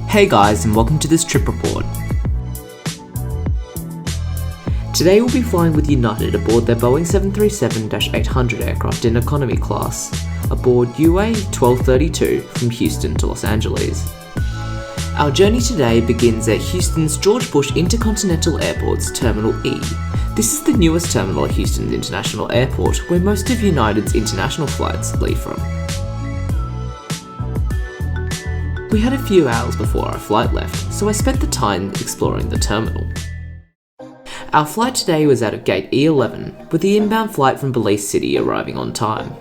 Hey guys, and welcome to this trip report. Today we'll be flying with United aboard their Boeing 737-800 aircraft in economy class, aboard UA 1232 from Houston to Los Angeles. Our journey today begins at Houston's George Bush Intercontinental Airport's Terminal E. This is the newest terminal at Houston International Airport, where most of United's international flights leave from. We had a few hours before our flight left, so I spent the time exploring the terminal. Our flight today was out of gate E11, with the inbound flight from Belize City arriving on time.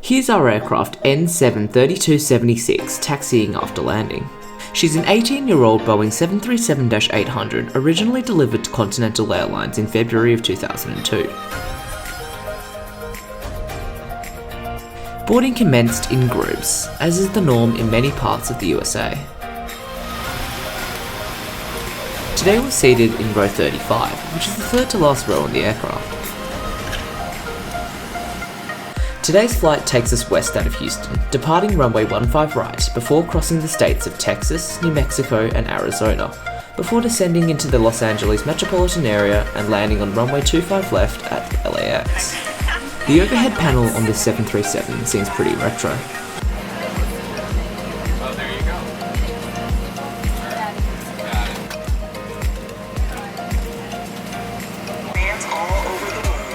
Here's our aircraft N732-76 taxiing after landing. She's an 18-year-old Boeing 737-800 originally delivered to Continental Airlines in February of 2002. Boarding commenced in groups, as is the norm in many parts of the USA. Today we're seated in row 35, which is the third to last row on the aircraft. Today's flight takes us west out of Houston, departing runway 15 right before crossing the states of Texas, New Mexico and Arizona, before descending into the Los Angeles metropolitan area and landing on runway 25 left at LAX. The overhead panel on this 737 seems pretty retro. Oh, there you go. Got it. Fans all over the world.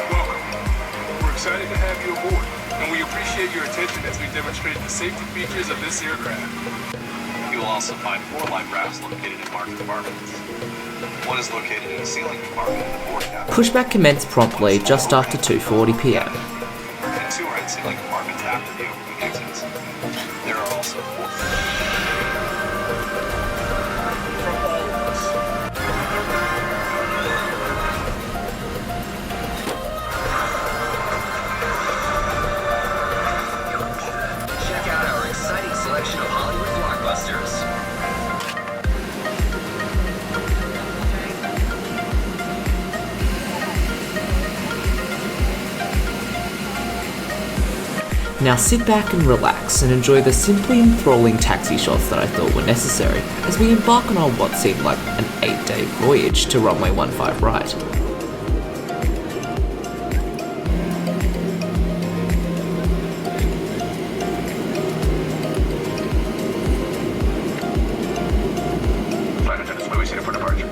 Welcome. We're excited to have you aboard, and we appreciate your attention as we demonstrate the safety features of this aircraft. You will also find 4 life rafts located in marked compartments. One is located in a ceiling compartment in the fore cabin. Pushback commenced promptly just after 2:40 p.m. And 2 are in ceiling compartments after the overwing exits. There are also 4. Check out our exciting selection of Hollywood blockbusters. Now sit back and relax and enjoy the simply enthralling taxi shots that I thought were necessary as we embark on our what seemed like an 8-day voyage to runway 15 right. Flight attendants, Louis here for departure.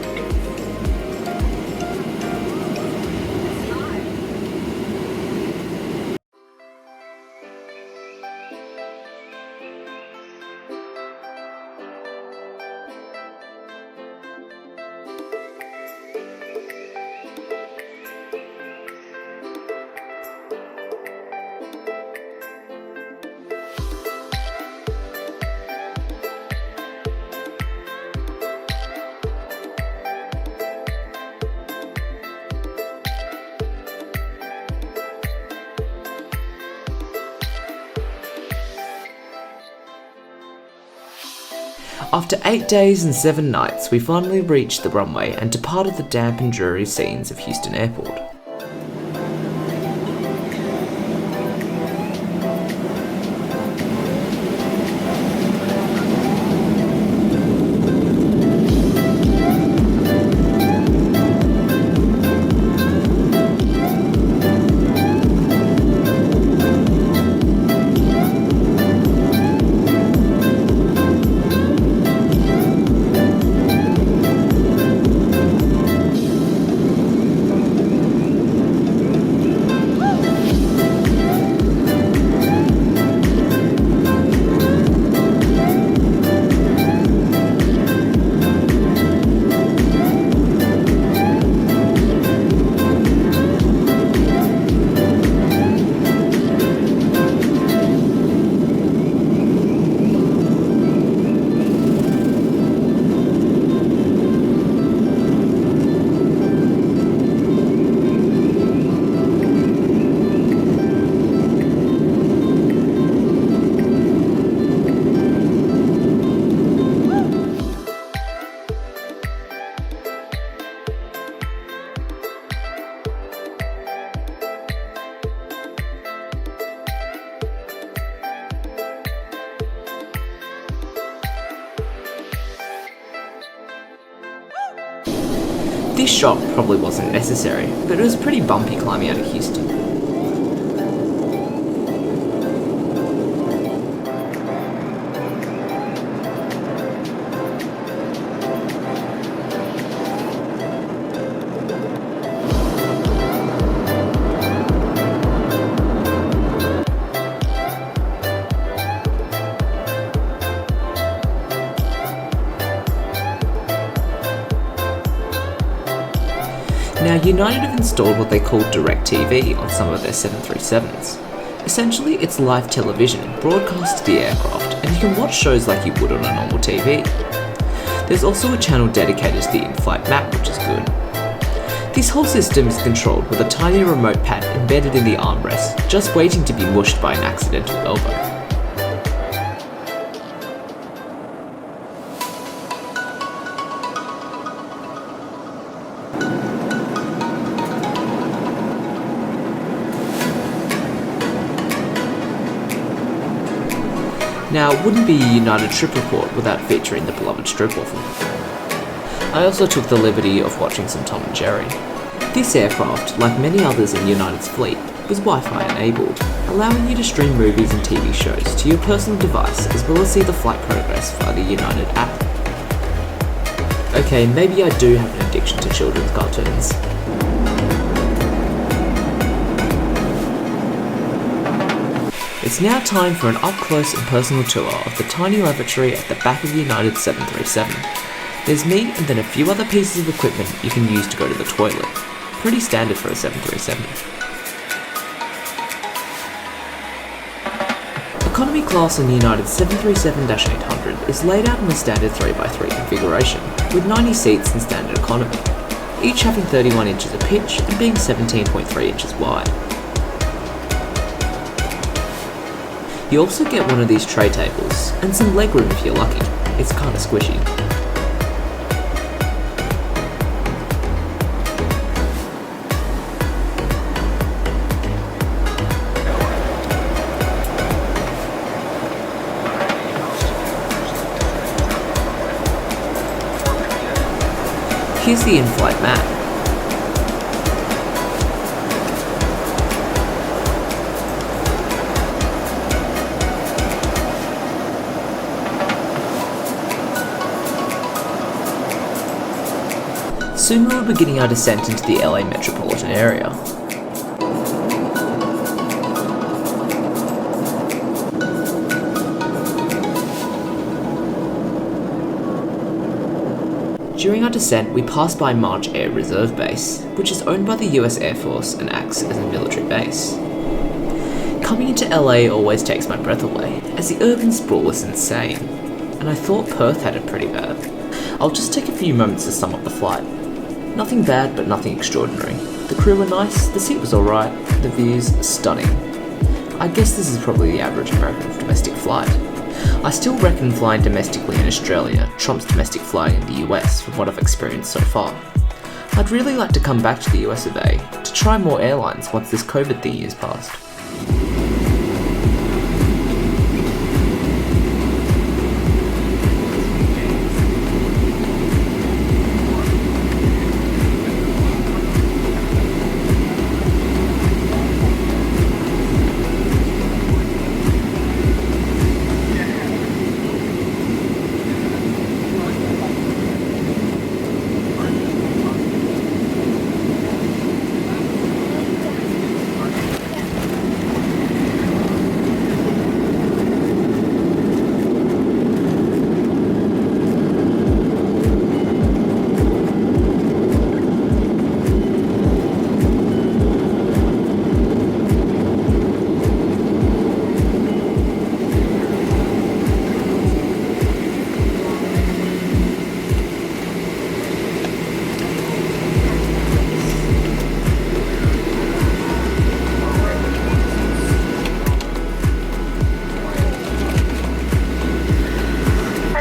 After 8 days and 7 nights, we finally reached the runway and departed the damp and dreary scenes of Houston Airport. This shot probably wasn't necessary, but it was pretty bumpy climbing out of Houston. Now, United have installed what they call DirecTV on some of their 737s. Essentially, it's live television broadcast to the aircraft, and you can watch shows like you would on a normal TV. There's also a channel dedicated to the in-flight map, which is good. This whole system is controlled with a tiny remote pad embedded in the armrest, just waiting to be mushed by an accidental elbow. Now, it wouldn't be a United trip report without featuring the beloved strip-waffle. I also took the liberty of watching some Tom and Jerry. This aircraft, like many others in United's fleet, was Wi-Fi enabled, allowing you to stream movies and TV shows to your personal device as well as see the flight progress via the United app. Okay, maybe I do have an addiction to children's cartoons. It's now time for an up-close and personal tour of the tiny lavatory at the back of the United 737. There's me and then a few other pieces of equipment you can use to go to the toilet. Pretty standard for a 737. Economy class on the United 737-800 is laid out in the standard 3x3 configuration, with 90 seats in standard economy, each having 31 inches of pitch and being 17.3 inches wide. You also get one of these tray tables, and some legroom if you're lucky. It's kinda squishy. Here's the in-flight map. Soon we will be beginning our descent into the LA metropolitan area. During our descent, we passed by March Air Reserve Base, which is owned by the US Air Force and acts as a military base. Coming into LA always takes my breath away, as the urban sprawl is insane, and I thought Perth had it pretty bad. I'll just take a few moments to sum up the flight. Nothing bad, but nothing extraordinary. The crew were nice, the seat was alright, the views stunning. I guess this is probably the average American domestic flight. I still reckon flying domestically in Australia trumps domestic flying in the US from what I've experienced so far. I'd really like to come back to the US of A to try more airlines once this COVID thingy is passed.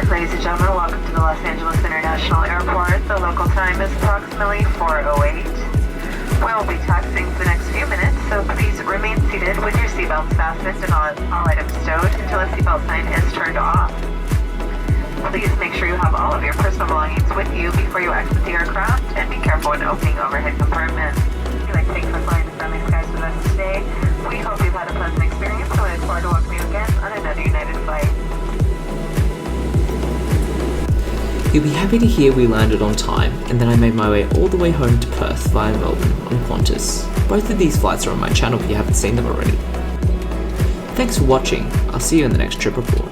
Ladies and gentlemen, welcome to the Los Angeles International Airport. The local time is approximately 4:08. We'll be taxiing for the next few minutes, so please remain seated with your seatbelts fastened and all items stowed until the seatbelt sign is turned off. Please make sure you have all of your personal belongings with you before you exit the aircraft, and be careful when opening overhead compartments. We'd like to thank you for flying the Friendly Skies with us today. We hope you've had a pleasant experience, and we look forward to welcoming you again on another United flight. You'll be happy to hear we landed on time, and then I made my way all the way home to Perth via Melbourne on Qantas. Both of these flights are on my channel if you haven't seen them already. Thanks for watching. I'll see you in the next trip report.